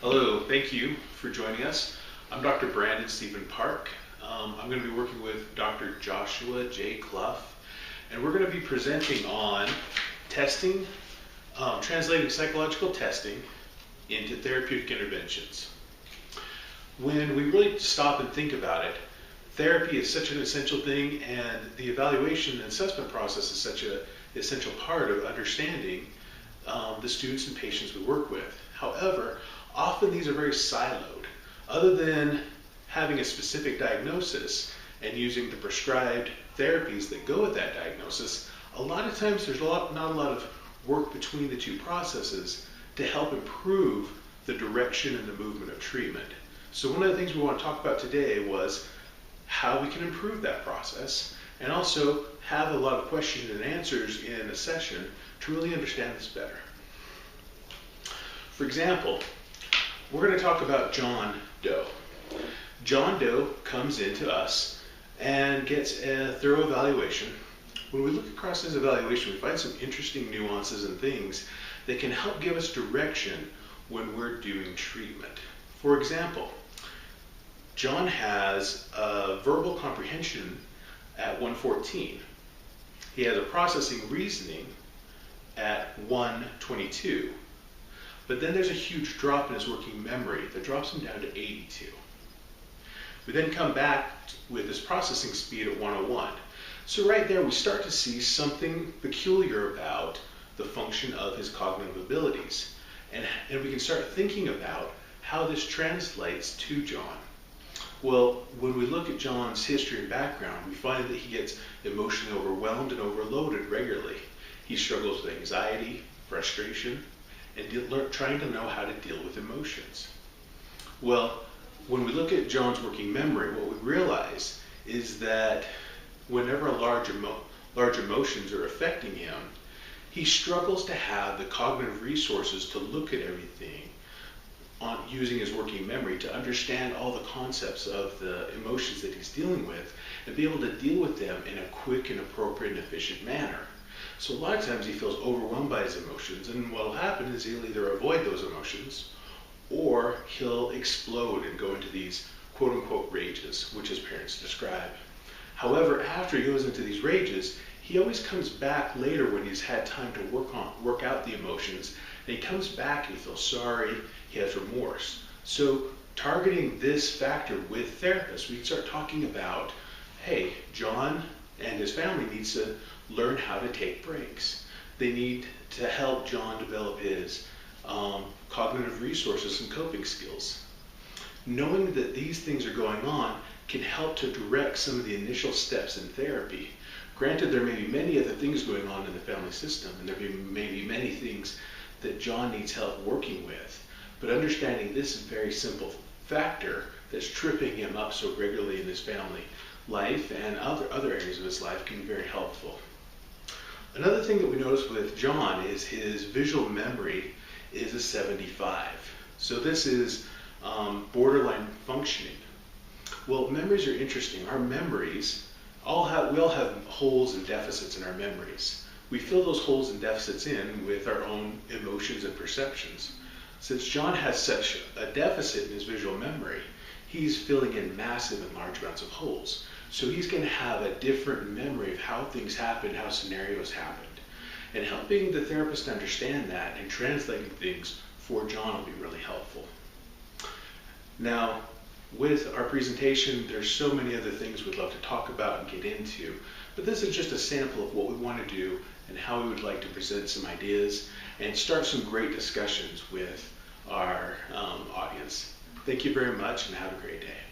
Hello, thank you for joining us. I'm Dr. Brandon Stephen Park. I'm going to be working with Dr. Joshua J. Cluff, and we're going to be presenting on testing, translating psychological testing into therapeutic interventions. When we really stop and think about it, therapy is such an essential thing, and the evaluation and assessment process is such an essential part of understanding the students and patients we work with. However, often these are very siloed. Other than having a specific diagnosis and using the prescribed therapies that go with that diagnosis, a lot of times there's not a lot of work between the two processes to help improve the direction and the movement of treatment. So one of the things we want to talk about today was how we can improve that process, and also have a lot of questions and answers in a session to really understand this better. For example, we're going to talk about John Doe. John Doe comes into us and gets a thorough evaluation. When we look across his evaluation, we find some interesting nuances and things that can help give us direction when we're doing treatment. For example, John has a verbal comprehension at 114. He has a processing reasoning at 122. But then there's a huge drop in his working memory that drops him down to 82. We then come back with his processing speed at 101. So right there we start to see something peculiar about the function of his cognitive abilities. And we can start thinking about how this translates to John. Well, when we look at John's history and background, we find that he gets emotionally overwhelmed and overloaded regularly. He struggles with anxiety, frustration, and trying to know how to deal with emotions. Well, when we look at John's working memory, what we realize is that whenever large emotions are affecting him, he struggles to have the cognitive resources to look at everything using his working memory to understand all the concepts of the emotions that he's dealing with and be able to deal with them in a quick and appropriate and efficient manner. So a lot of times he feels overwhelmed by his emotions, and what will happen is he'll either avoid those emotions or he'll explode and go into these quote-unquote rages, which his parents describe. However, after he goes into these rages, he always comes back later when he's had time to work out the emotions, and he comes back and he feels sorry, he has remorse. So targeting this factor with therapists, we start talking about, hey, John and his family needs to learn how to take breaks. They need to help John develop his cognitive resources and coping skills. Knowing that these things are going on can help to direct some of the initial steps in therapy. Granted, there may be many other things going on in the family system, and there may be many things that John needs help working with, but understanding this very simple factor that's tripping him up so regularly in his family life and other areas of his life can be very helpful. Another thing that we notice with John is his visual memory is a 75. So this is borderline functioning. Well, memories are interesting. Our memories, we all have holes and deficits in our memories. We fill those holes and deficits in with our own emotions and perceptions. Since John has such a deficit in his visual memory, he's filling in massive and large amounts of holes. So he's going to have a different memory of how things happened, how scenarios happened. And helping the therapist understand that and translating things for John will be really helpful. Now, with our presentation, there's so many other things we'd love to talk about and get into, but this is just a sample of what we want to do and how we would like to present some ideas and start some great discussions with our audience. Thank you very much and have a great day.